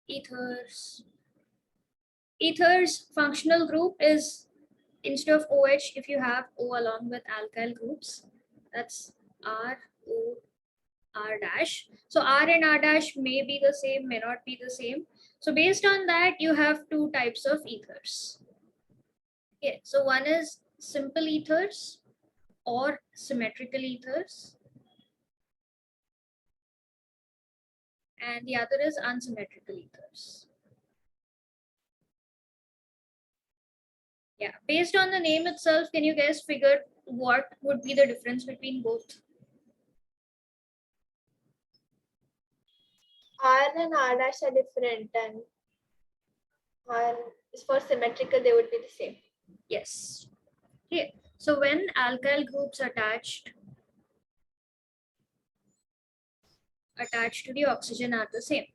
ethers. Ethers functional group is, instead of OH, if you have O along with alkyl groups, that's R, O, R dash. So R and R dash may be the same, may not be the same. So based on that, you have two types of ethers. Okay, so one is simple ethers or symmetrical ethers, and the other is unsymmetrical ethers. Yeah, based on the name itself, can you guys figure what would be the difference between both? R and R dash are different, and R is for symmetrical, they would be the same. Yes. Okay, so when alkyl groups attached to the oxygen are the same.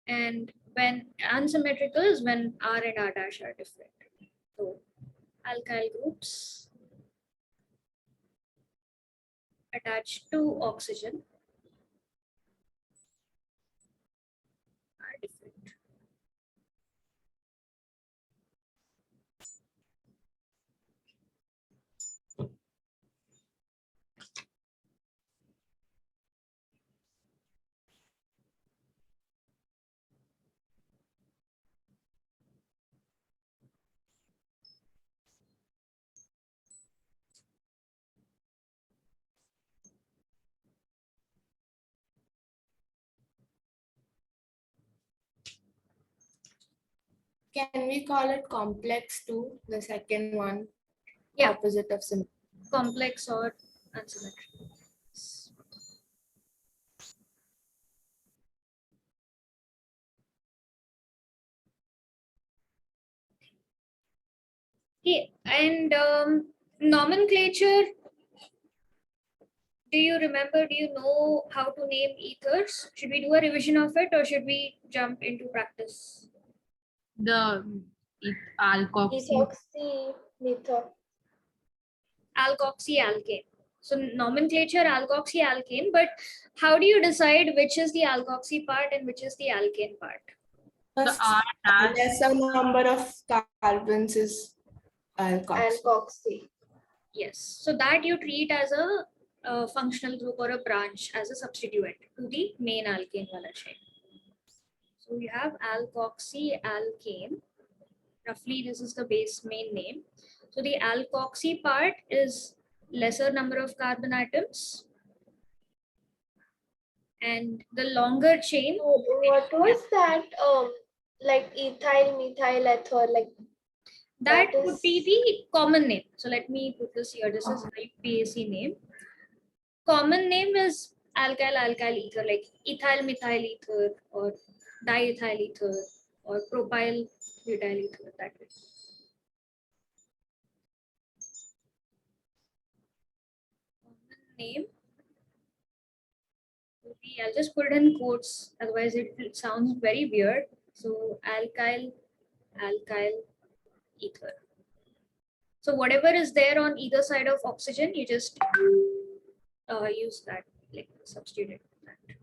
And when unsymmetrical is when R and R dash are different. So alkyl groups attached to oxygen are different. Can we call it complex too? The second one, Yeah, opposite of symmetrical. complex or unsymmetrical. Okay, and nomenclature. Do you remember? Do you know how to name ethers? Should we do a revision of it, or should we jump into practice? The alkoxy. Ethoxy, metho. Alkoxyalkane. So nomenclature alkoxyalkane, but how do you decide which is the alkoxy part and which is the alkane part? The R dash. Lesser number of carbons is alkoxy. Alkoxy. Yes. So that you treat as a functional group or a branch as a substituent to the main alkane wala chain. So you have alkoxyalkane. Roughly, this is the base main name. So the alkoxy part is lesser number of carbon atoms. And the longer chain. So what was that? Like ethyl, methyl ether, like That that would is- be the common name. So let me put this here. This is IUPAC name. Common name is alkyl ether, like ethyl methyl ether or diethyl ether or propyl butyl ether, that way. Common name will be, I'll just put it in quotes, otherwise it sounds very weird. So alkyl ether. So whatever is there on either side of oxygen, you just use that, like substitute that.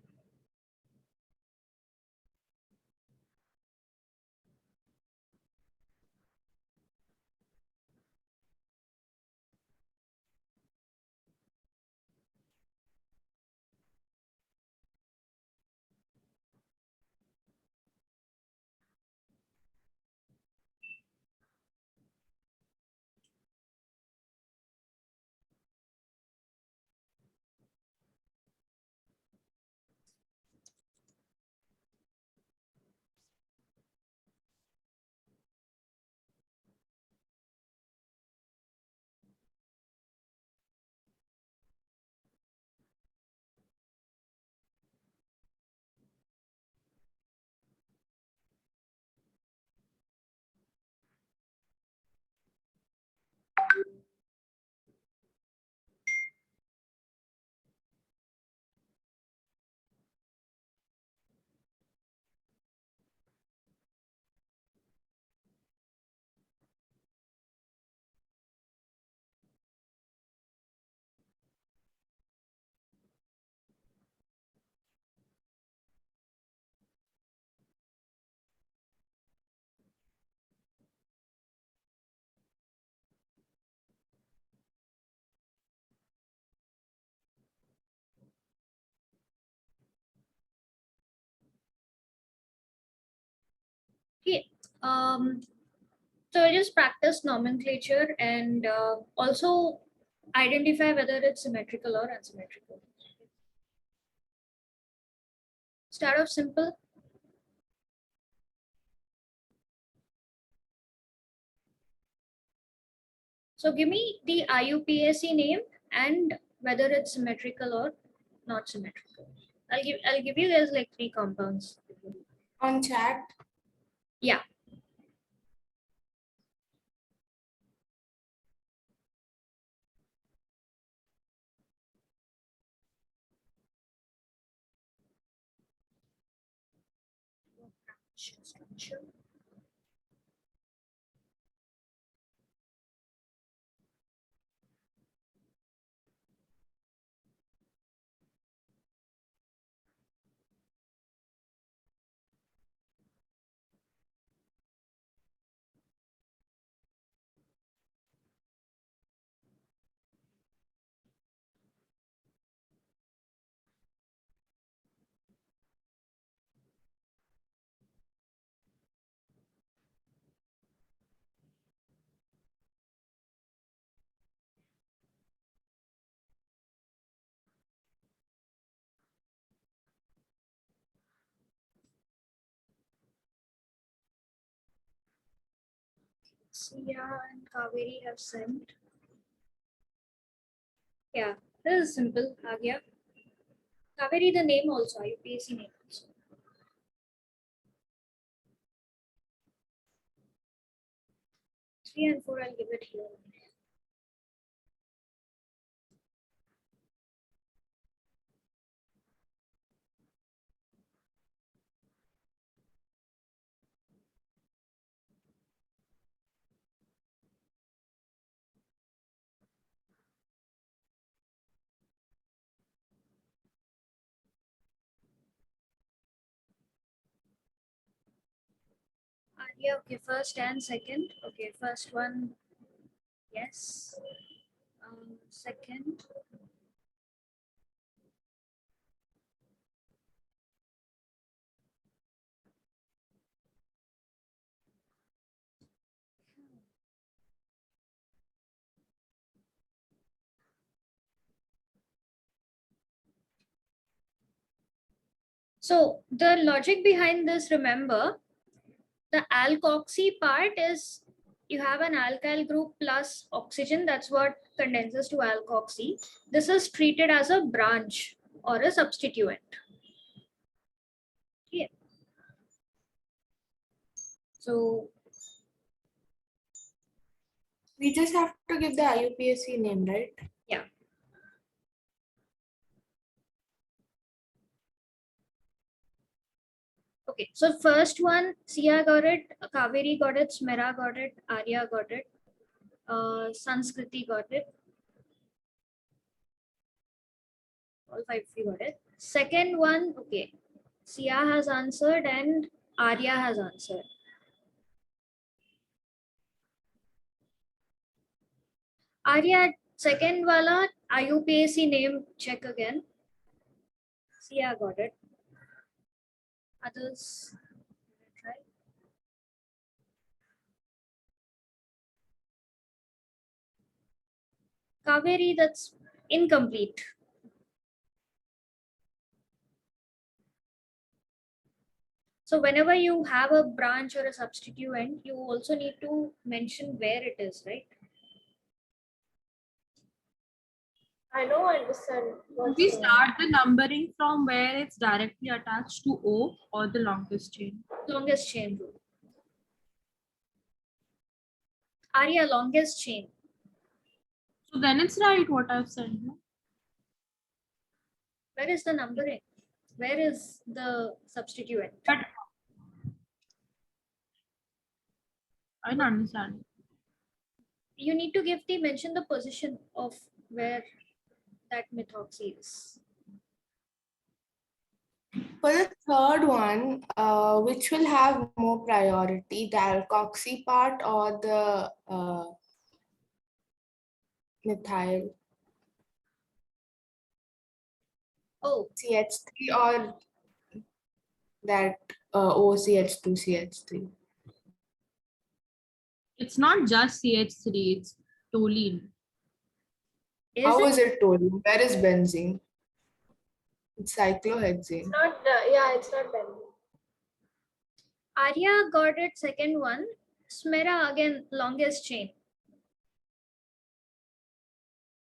Okay. So just practice nomenclature and also identify whether it's symmetrical or unsymmetrical. Start off simple. So give me the IUPAC name and whether it's symmetrical or not symmetrical. I'll give you guys like 3 compounds. On chat. Yeah. Structure. Sia and Kaveri have sent. Yeah, this is simple. Agya. Kaveri, the name also, IUPAC name also. 3 and 4, I'll give it here. Arya, okay, first and second. Okay, first one, yes. Second, so the logic behind this, remember, the alkoxy part is you have an alkyl group plus oxygen. That's what condenses to alkoxy. This is treated as a branch or a substituent. Okay. So We just have to give the IUPAC name, right? yeah. Okay, so first one, Sia got it, Kaveri got it, Smera got it, Arya got it, Sanskriti got it. All 5 of you got it. Second one, okay, Sia has answered and Arya has answered. Arya, second wala, IUPAC name check again. Sia got it. Others, try. Kaveri, that's incomplete. So whenever you have a branch or a substituent, you also need to mention where it is, right? I don't understand what's We going on. start the numbering from where it's directly attached to O or the longest chain. Longest chain rule. Arya, longest chain. So then it's right what I've said. No? Where is the numbering? Where is the substituent? But I don't understand. You need to give the mention the position of where that methoxy is. For the third one, which will have more priority, the alkoxy part or the methyl Oh, CH3 or that OCH2 CH3? It's not just CH3, it's toluene. Is How it? is it toluene? Where is benzene? It's cyclohexane. Not, yeah, it's not benzene. Arya got it second one. Smera again, longest chain.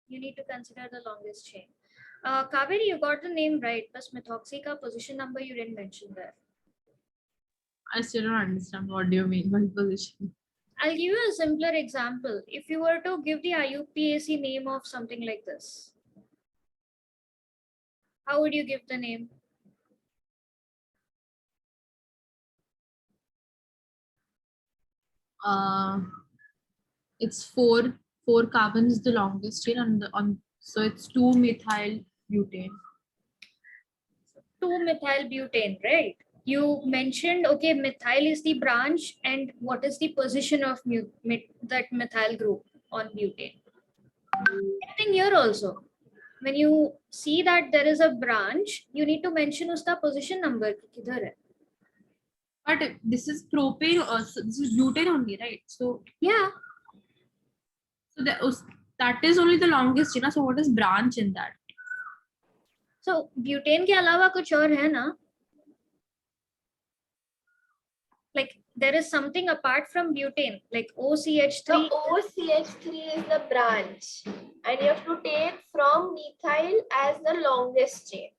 You need to consider the longest chain. Kaveri, you got the name right, but methoxy ka position number you didn't mention there. I still don't understand what do you mean by position. I'll give you a simpler example. If you were to give the IUPAC name of something like this, how would you give the name? It's four carbons the longest chain on so it's 2-methyl butane. 2-methyl butane, right? You mentioned, okay, methyl is the branch, and what is the position of that methyl group on butane? Same thing here also. When you see that there is a branch, you need to mention uska position number. Kidhar hai. But this is propane, so this is butane only, right? So Yeah. so that is only the longest chain. So what is branch in that? So butane के अलावा कुछ और है ना? Like there is something apart from butane, like OCH3. The OCH3 is the branch, and you have to take from methyl as the longest chain.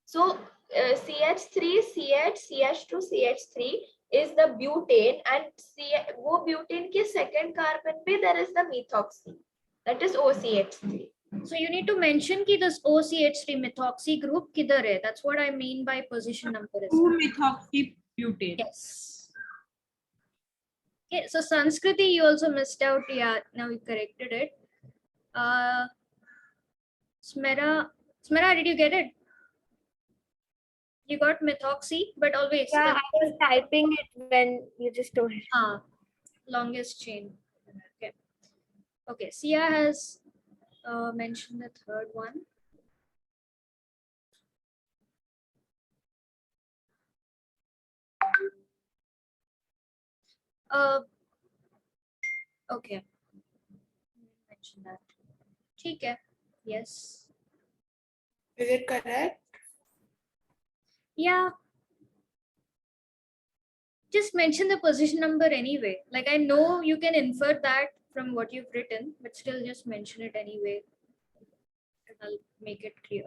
So CH3, CH, CH2, CH3 is the butane, and वो butane के second carbon पे there is the methoxy. That is OCH3. So you need to mention कि this OCH3 methoxy group किधर है. That's what I mean by position number. 2-methoxy butane. Yes. Okay, so Sanskriti you also missed out. Yeah, now you corrected it. Smera, did you get it? You got methoxy, but always Yeah, I was typing it when you just told it. longest chain. Okay. Okay. Sia has mentioned the third one. Okay. Mention that. ठीक है. Yes. Is it correct? Yeah. Just mention the position number anyway. Like I know you can infer that from what you've written, but still just mention it anyway. And I'll make it clear.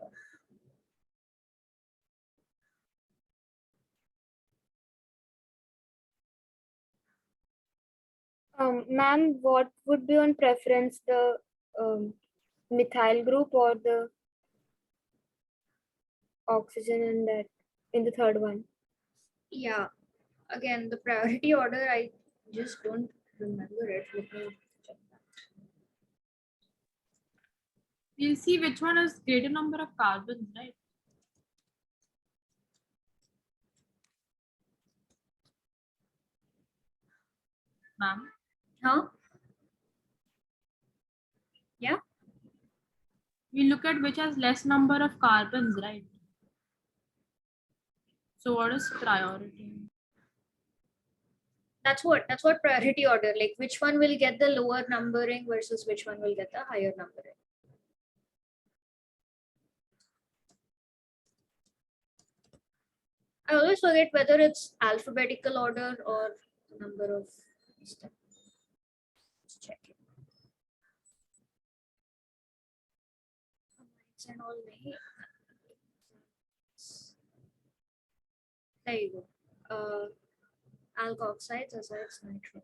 Ma'am, what would be on preference, the methyl group or the oxygen in the third one? Yeah. Again, the priority order, I just don't remember it. Let me check that. We'll see which one has greater number of carbons, right? Ma'am. Huh? Yeah. We look at which has less number of carbons, right? So what is priority? That's what priority order, like which one will get the lower numbering versus which one will get the higher numbering. I always forget whether it's alphabetical order or the number of steps. Let's check it. And all there you go. Alkoxides, acids, nitro.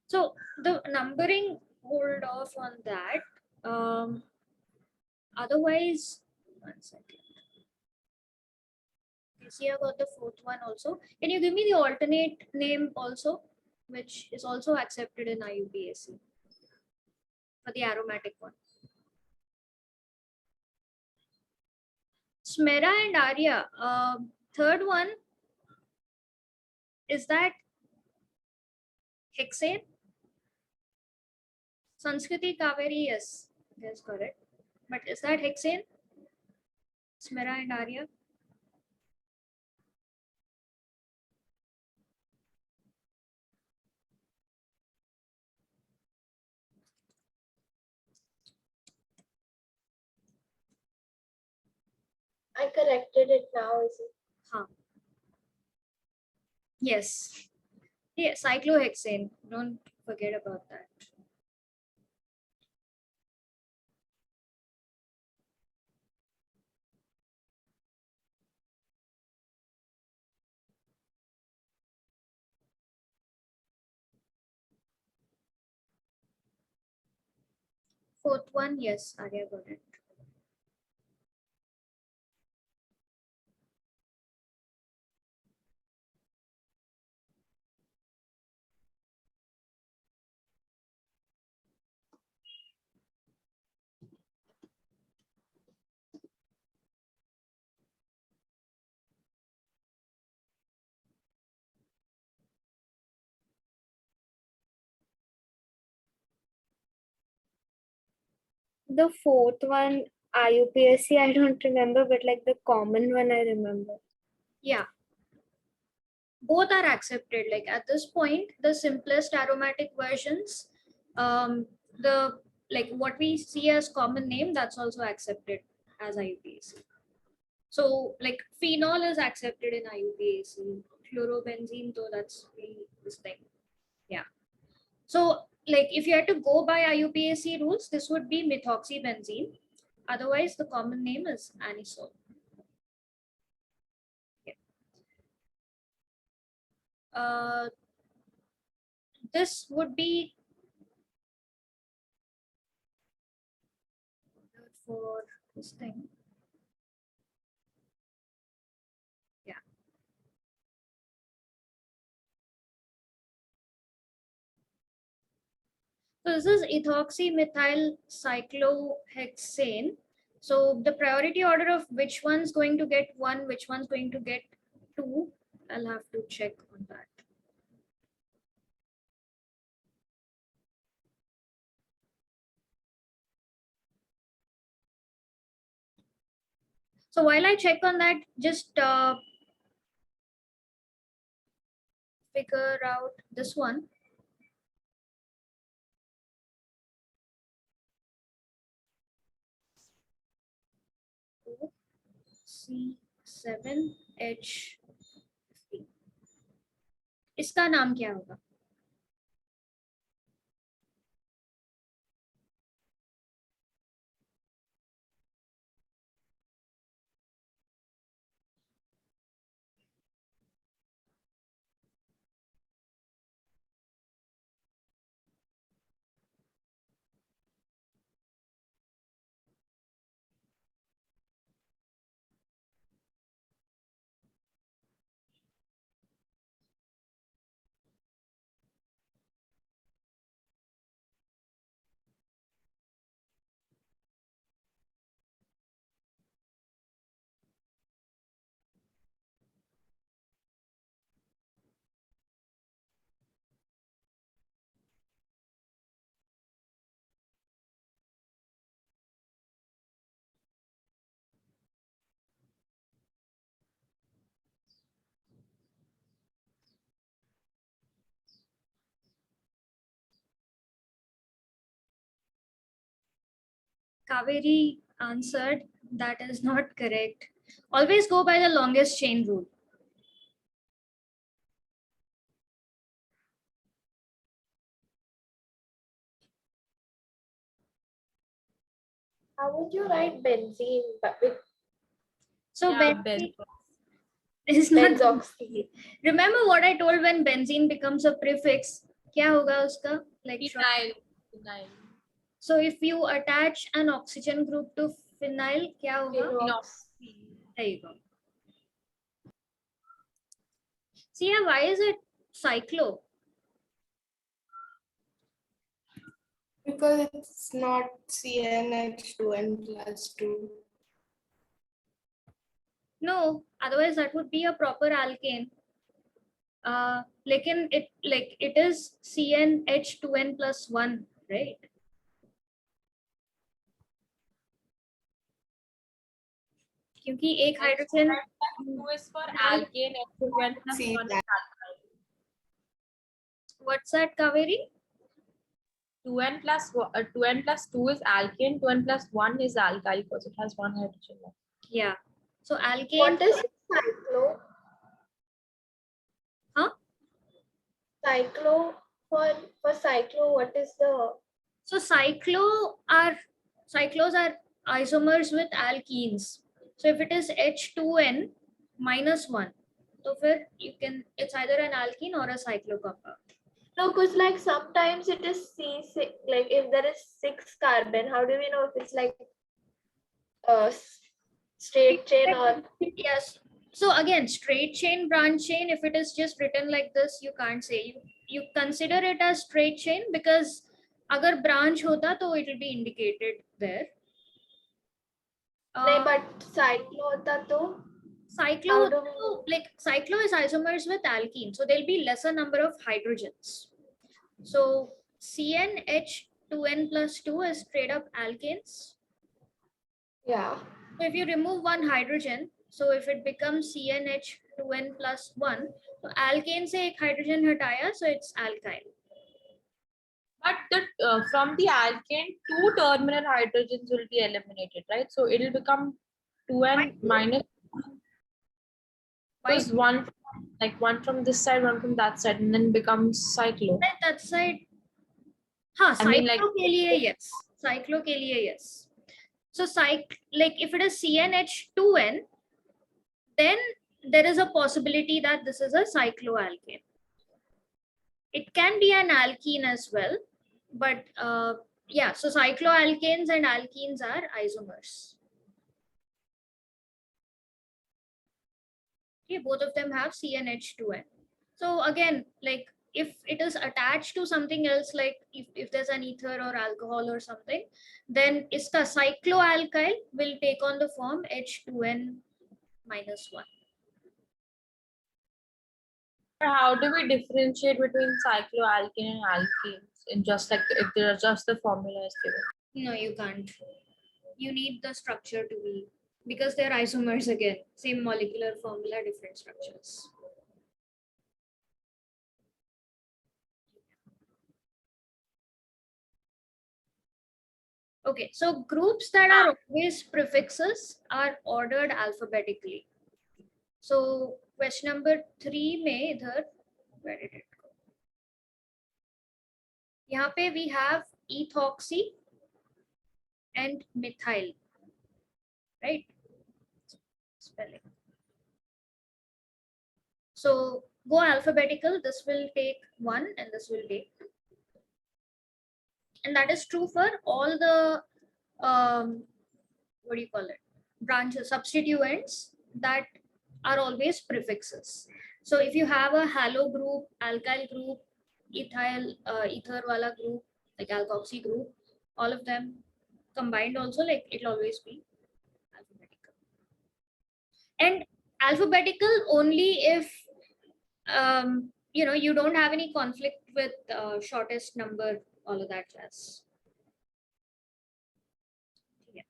So the numbering, hold off on that. Otherwise, 1 second. See, I got the fourth one also. Can you give me the alternate name also, which is also accepted in IUPAC for the aromatic one? Smera and Arya. Third one, is that hexane? Sanskriti Kaveri, yes, that's correct. But is that hexane? Smera and Arya? I corrected it now, is it? Huh. Yes. Yeah, cyclohexane. Don't forget about that. Fourth one, yes, Arya got it. The fourth one, IUPAC, I don't remember, but like the common one, I remember. Yeah. Both are accepted. Like at this point, the simplest aromatic versions, the like what we see as common name, that's also accepted as IUPAC. So like phenol is accepted in IUPAC. Chlorobenzene, though that's this thing. Yeah. So like if you had to go by IUPAC rules, this would be methoxybenzene. Otherwise, the common name is anisole. Yeah. This would be for this thing. Yeah. So this is ethoxymethyl cyclohexane. So the priority order of which one's going to get one, which one's going to get two, I'll have to check on that. So while I check on that, just figure out this one. C7H. इसका नाम क्या होगा? Kaveri answered that is not correct. Always go by the longest chain rule. How would you write benzene but with So Yeah, benzene is not. benzoxy? Remember what I told when benzene becomes a prefix? क्या होगा उसका? Like Phenyl. Phenyl. so if you attach an oxygen group to phenyl, क्या होगा? Phenols. There you go. See, yeah, why is it cyclo? Because it's not CnH2n plus 2. No, otherwise that would be a proper alkane. लेकिन it is CnH2n plus 1, right? क्योंकि एक hydrogen 2 is for alkane, H2n plus See 1 is that. alkyl. what's that, Kaveri? 2n plus 2 is alkane, 2n plus 1 is alkyl because it has one hydrogen left. Yeah. So alkane. What is cyclo? Huh? Cyclo for cyclo, what is the So cyclos are isomers with alkenes. So if it is H2n minus 1, so it's either an alkene or a cyclocompound. no? Because like sometimes it is C6. Like if there is 6 carbon, how do we know if it's like straight chain or Yes. So again, straight chain, branch chain, if it is just written like this, you can't say. You consider it as straight chain because agar branch hota, to it will be indicated there. नहीं, but cyclo होता तो Cyclo, how do we know? like cyclo is isomers with alkene, so there'll be lesser number of hydrogens. So CnH2n plus 2 is straight up alkanes. Yeah. So if you remove one hydrogen, so if it becomes CnH2n plus 1, so alkane se ek hydrogen hataya, so it's alkyl. But from the alkane, 2 terminal hydrogens will be eliminated, right? So it will become 2n minus. Why? Because one from this side, one from that side, and then becomes cyclo. That side. हाँ, I mean, like- cyclo के लिए yes. Cyclo के लिए yes. So like if it is CnH2n, then there is a possibility that this is a cycloalkane. It can be an alkene as well, but yeah, so cycloalkanes and alkenes are isomers. Okay, both of them have CnH2n. So again, like if it is attached to something else, like if there's an ether or alcohol or something, then iska cycloalkyl will take on the form H2n minus 1. How do we differentiate between cycloalkane and alkenes? In just like if there are just the formula is given. No, you can't. You need the structure to be, because they're isomers again, same molecular formula, different structures. Okay, so groups that are always prefixes are ordered alphabetically. So question number 3 में इधर, where did it go? यहाँ पे we have ethoxy and methyl, right? Spelling. So go alphabetical. This will take 1 and this will take 2. And that is true for all the what do you call it? Branches, substituents that are always prefixes. So if you have a halo group, alkyl group, ethyl, ether wala group, like alkoxy group, all of them combined also, like it'll always be alphabetical. And alphabetical only if you don't have any conflict with shortest number, all of that jazz. Yeah.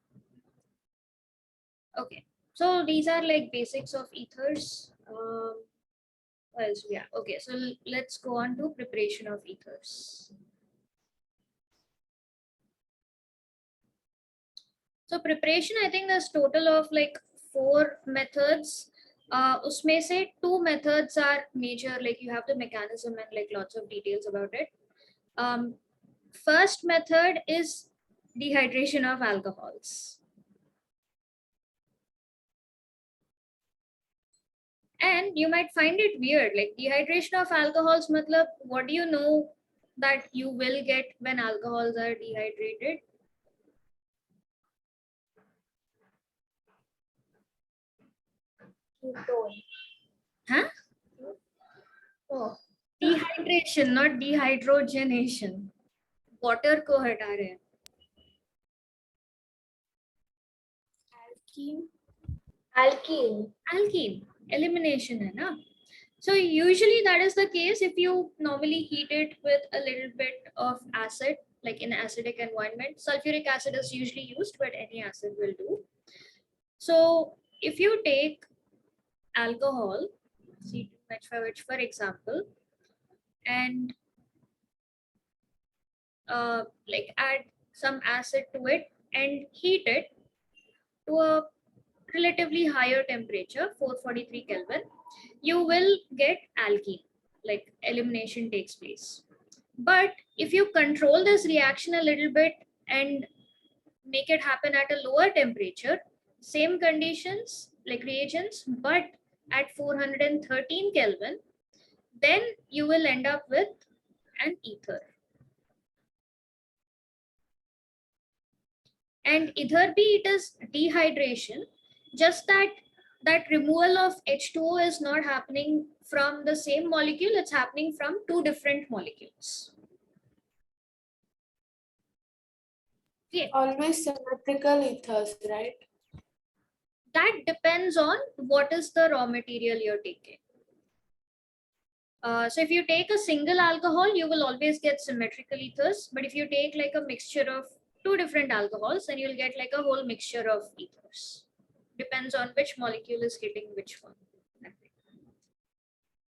Okay, so these are like basics of ethers. What else? Yeah. Okay, so let's go on to preparation of ethers. So preparation, I think there's total of like 4 methods. Usme se 2 methods are major, like you have the mechanism and like lots of details about it. First method is dehydration of alcohols. And you might find it weird, like dehydration of alcohols, matlab, what do you know that you will get when alcohols are dehydrated? ketone? Huh? Oh, Dehydration, not dehydrogenation. Water को हटा रहे हैं. Alkene. Alkene. Alkene, elimination hai na. So usually that is the case if you normally heat it with a little bit of acid, like in acidic environment. Sulfuric acid is usually used, but any acid will do. So if you take alcohol, C2H5H for example, and like add some acid to it and heat it to a relatively higher temperature, 443 Kelvin, you will get alkene, like elimination takes place. But if you control this reaction a little bit and make it happen at a lower temperature, same conditions like reagents, but at 413 Kelvin, then you will end up with an ether. And ether B, it is dehydration, just that removal of H2O is not happening from the same molecule, it's happening from two different molecules. Okay. Always symmetrical ethers, right? That depends on what is the raw material you're taking. So if you take a single alcohol, you will always get symmetrical ethers. But if you take like a mixture of two different alcohols, then you'll get like a whole mixture of ethers. Depends on which molecule is hitting which one.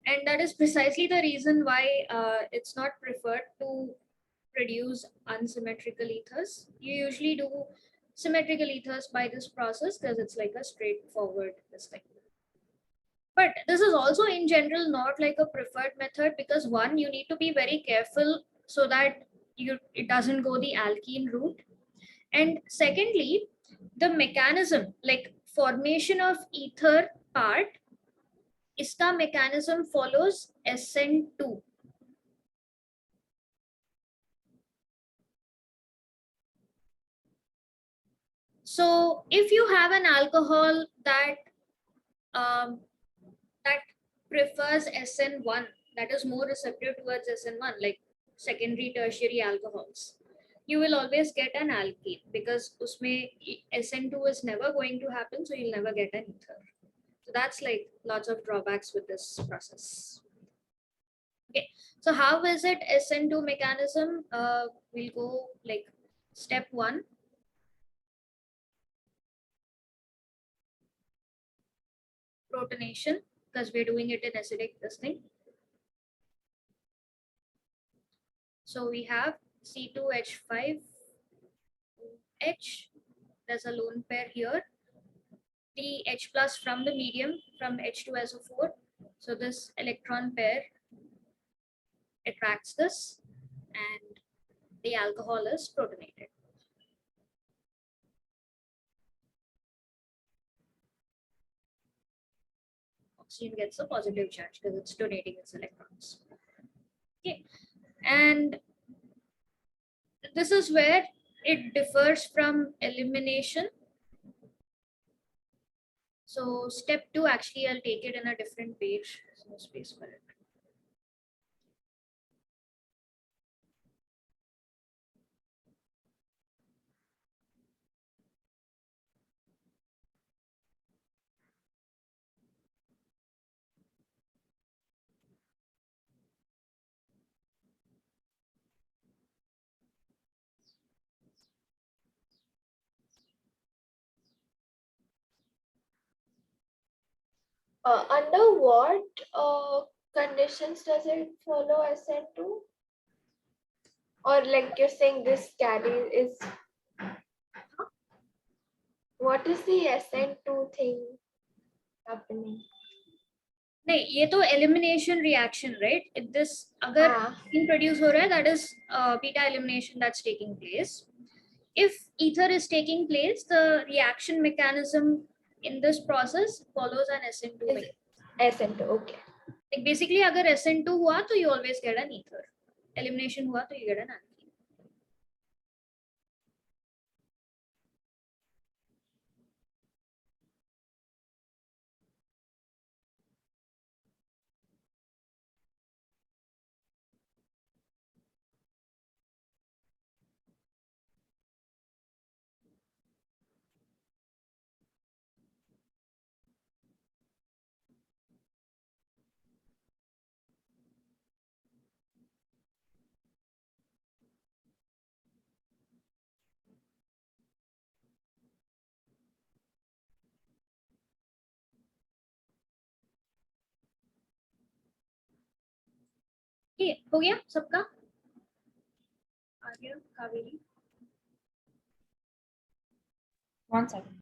And that is precisely the reason why it's not preferred to produce unsymmetrical ethers. You usually do symmetrical ethers by this process because it's like a straightforward this thing. But this is also in general not like a preferred method because one, you need to be very careful so that it doesn't go the alkene route. And secondly, the mechanism, like formation of ether part, iska mechanism follows SN2. So if you have an alcohol that that prefers SN1, that is more receptive towards SN1, like secondary, tertiary alcohols, you will always get an alkene because usme SN2 is never going to happen, so you'll never get an ether. So that's like lots of drawbacks with this process. Okay, so how is it SN2 mechanism? We'll go like step 1. Protonation, because we're doing it in acidic this thing. So we have C2H5H, there's a lone pair here. The H plus from the medium from H2SO4. So this electron pair attracts this and the alcohol is protonated. Oxygen gets a positive charge because it's donating its electrons. Okay, and this is where it differs from elimination. So step 2, actually I'll take it in a different page, there's no space for it. Under what conditions does it follow SN2? Or like you're saying this carry is, what is the SN2 thing happening? नहीं, ये तो elimination reaction, right? If this अगर produce हो रहा है, that is beta elimination that's taking place. If ether is taking place, the reaction mechanism in this process follows an SN2. SN2, okay. Like basically, अगर SN2 हुआ, तो you always get an ether. Elimination हुआ, तो you get an alkene. ये हो गया सबका? Arya, Kaveri? 1 second.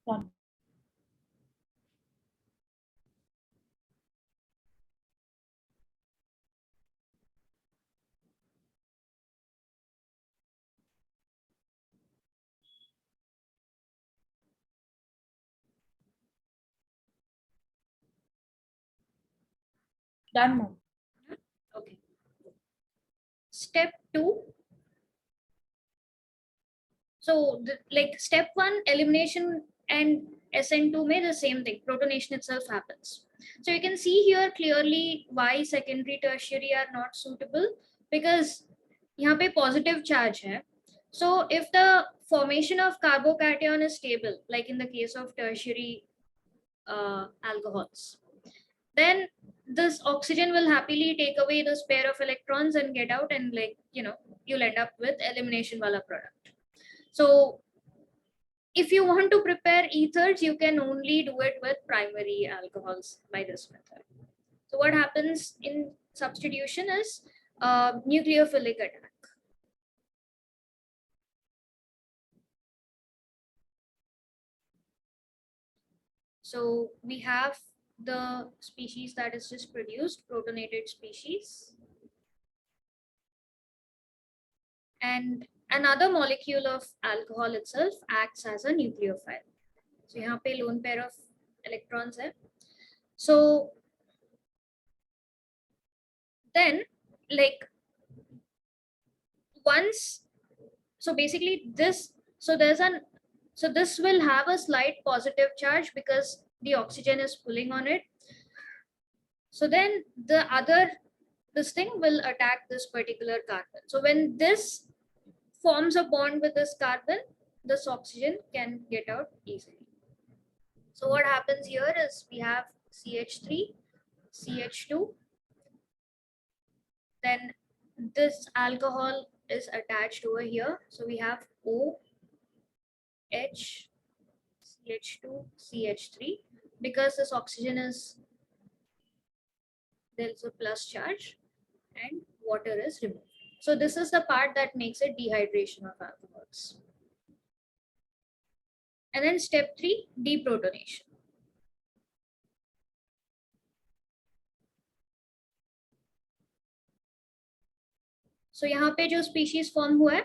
Done. Done, ma'am. Okay. Step 2. So like step 1, elimination, and SN2 may the same thing. Protonation itself happens. So you can see here clearly why secondary tertiary are not suitable, because यहाँ पे positive charge है. So if the formation of carbocation is stable, like in the case of tertiary alcohols, then this oxygen will happily take away this pair of electrons and get out, and like you'll end up with elimination wala product. So if you want to prepare ethers, you can only do it with primary alcohols by this method. So what happens in substitution is nucleophilic attack. So we have the species that is just produced, protonated species. And another molecule of alcohol itself acts as a nucleophile. So यहाँ पे lone pair of electrons है. So then like once, so basically this, so this will have a slight positive charge because the oxygen is pulling on it. So then this thing will attack this particular carbon. So when this forms a bond with this carbon, this oxygen can get out easily. So what happens here is we have CH3, CH2, then this alcohol is attached over here. So we have O, H, CH2, CH3. Because this oxygen is, there's a plus charge, and water is removed. So this is the part that makes it dehydration of alcohols. And then step 3, deprotonation. So यहाँ पे जो species form हुआ है,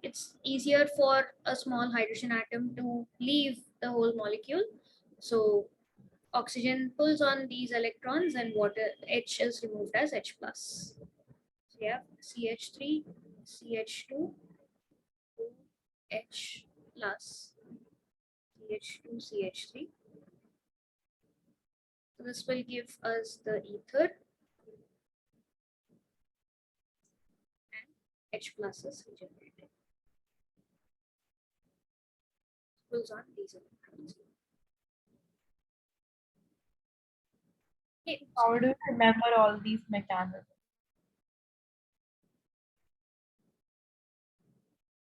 it's easier for a small hydrogen atom to leave the whole molecule. So oxygen pulls on these electrons and water, H is removed as H+. So you have CH3, CH2, H+, CH2, CH3. So this will give us the ether, and H+ is regenerated. Pulls on these electrons. Okay. How do you remember all these mechanisms?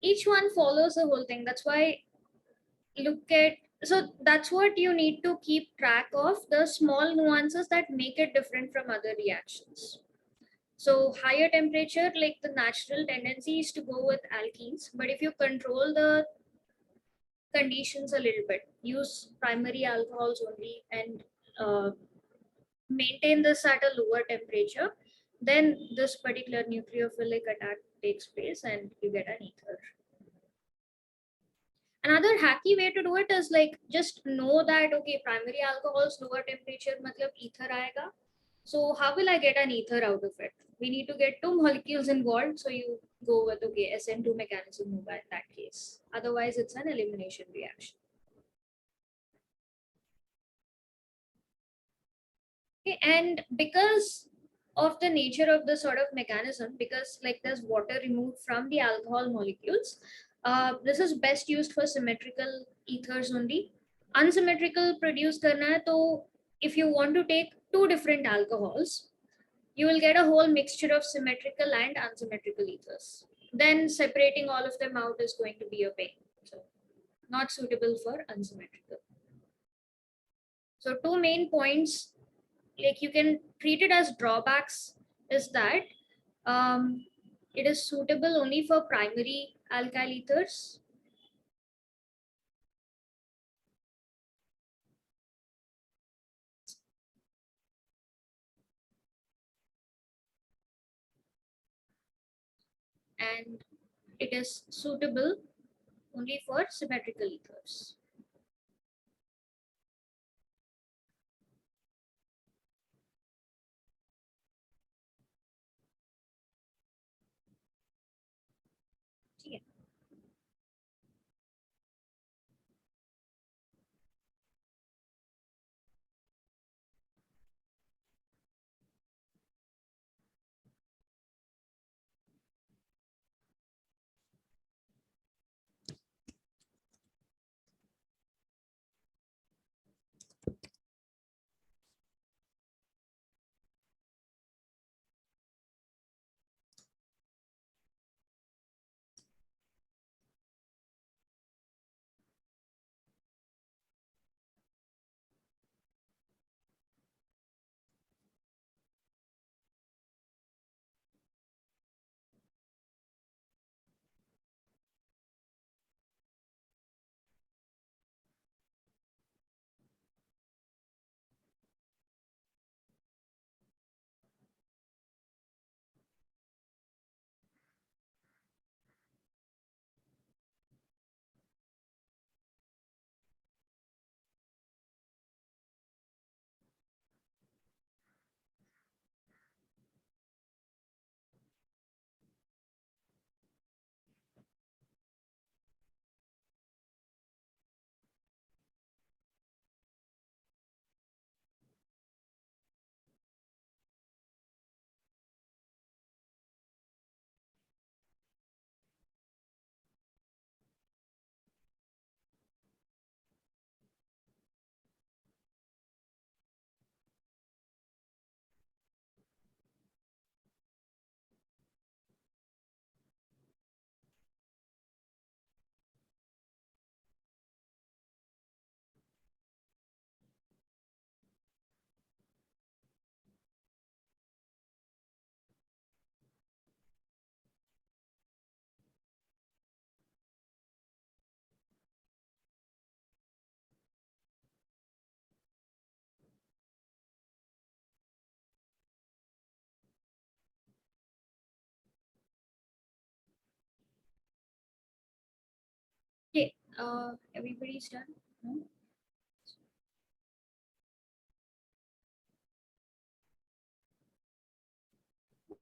Each one follows the whole thing. That's why look at, so that's what you need to keep track of, the small nuances that make it different from other reactions. So higher temperature, like the natural tendency is to go with alkenes, but if you control the conditions a little bit, use primary alcohols only, and maintain this at a lower temperature, then this particular nucleophilic attack takes place and you get an ether. Another hacky way to do it is like just know that okay, primary alcohols lower temperature matlab ether aayega. So how will I get an ether out of it? We need to get two molecules involved. So you go with okay, SN2 mechanism hoga in that case. Otherwise, it's an elimination reaction. Okay, and because of the nature of the sort of mechanism, because like there's water removed from the alcohol molecules, this is best used for symmetrical ethers only. Unsymmetrical produce karna hai, to if you want to take two different alcohols, you will get a whole mixture of symmetrical and unsymmetrical ethers. Then separating all of them out is going to be a pain. So not suitable for unsymmetrical. So two main points, like you can treat it as drawbacks, is that it is suitable only for primary alkyl ethers. And it is suitable only for symmetrical ethers. Yeah. Okay, everybody's done. No?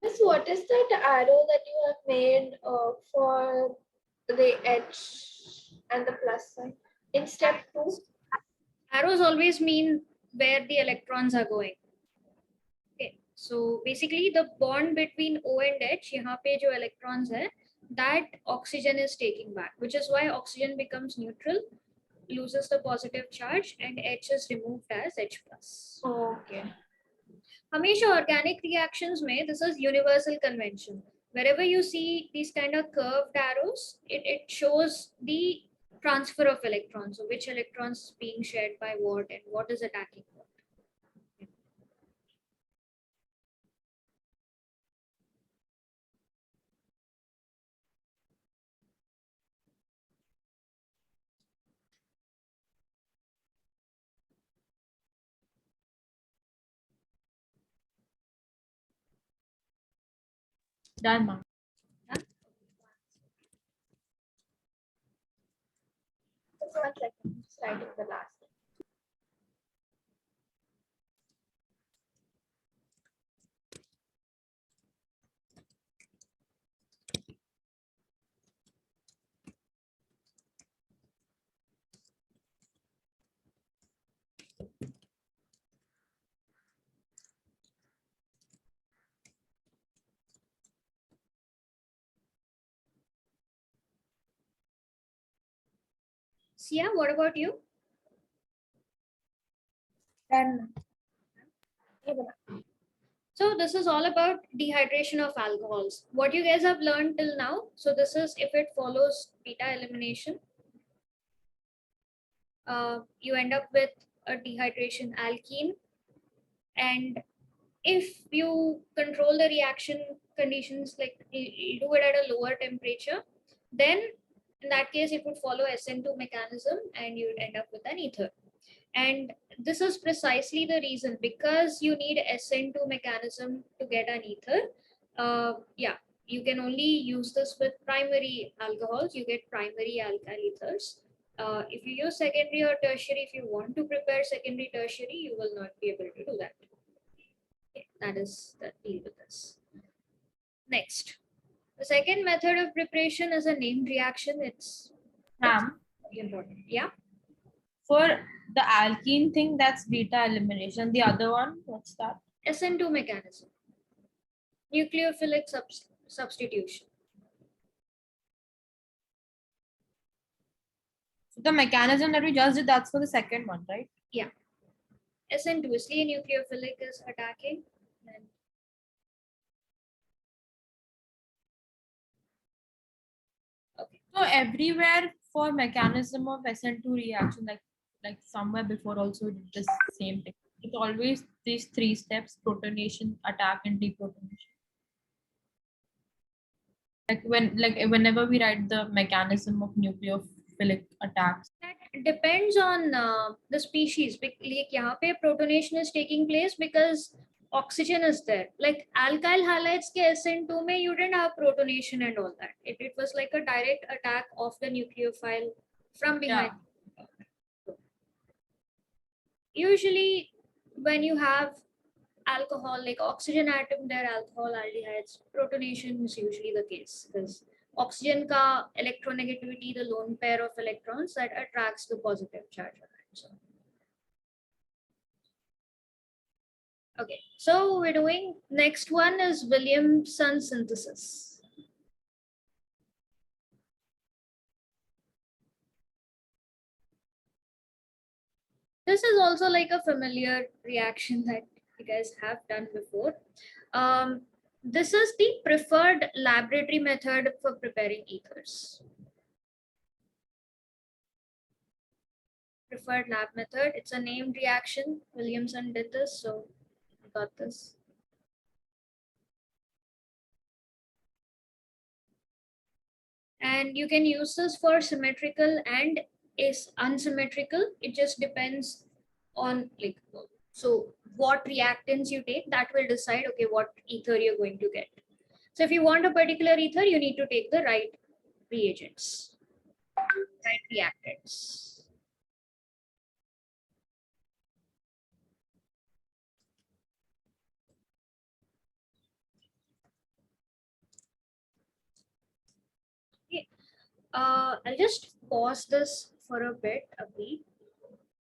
Miss, what is that arrow that you have made for the H and the plus sign in step 2? Arrows always mean where the electrons are going. Okay, so basically the bond between O and H, यहाँ पे जो electrons है, that oxygen is taking back, which is why oxygen becomes neutral, loses the positive charge, and H is removed as H plus. Okay. हमेशा organic reactions में, this is universal convention. Wherever you see these kind of curved arrows, it shows the transfer of electrons. So which electrons is being shared by what and what is attacking what. Done, ma'am. 1 second, just writing the last. Sia, what about you? Done. So this is all about dehydration of alcohols. What you guys have learned till now. So this is if it follows beta elimination, you end up with a dehydration alkene. And if you control the reaction conditions, like you do it at a lower temperature, then in that case it would follow SN2 mechanism and you would end up with an ether. And this is precisely the reason, because you need SN2 mechanism to get an ether. Yeah, you can only use this with primary alcohols. You get primary alkyl ethers. If you use secondary or tertiary, if you want to prepare secondary, tertiary, you will not be able to do that. Okay, that is the deal with this. Next, the second method of preparation is a named reaction. It's Ma'am, important. Yeah. for the alkene thing, that's beta elimination. The other one, what's that? SN2 mechanism. Nucleophilic substitution. So the mechanism that we just did, that's for the second one, right? Yeah. SN2 is nucleophilic is attacking. And okay. So everywhere for mechanism of SN2 reaction, like somewhere before also we did this same thing. It's always these 3 steps: protonation, attack, and deprotonation. Whenever we write the mechanism of nucleophilic attacks. That depends on the species. Like यहाँ पे protonation is taking place because oxygen is there. Like alkyl halides के SN2 में you didn't have protonation and all that. It was like a direct attack of the nucleophile from behind. Yeah. Usually when you have alcohol, like oxygen atom, there alcohol aldehydes, protonation is usually the case because oxygen ka electronegativity, the lone pair of electrons that attracts the positive charge on it. So, okay, so we're doing next one is Williamson synthesis. This is also like a familiar reaction that you guys have done before. This is the preferred laboratory method for preparing ethers. Preferred lab method. It's a named reaction. Williamson did this, so I got this. And you can use this for symmetrical and is unsymmetrical. It just depends on like, so what reactants you take, that will decide, okay, what ether you're going to get. So if you want a particular ether, you need to take the right reagents, right reactants. Okay. I'll just pause this for a bit, Abhi.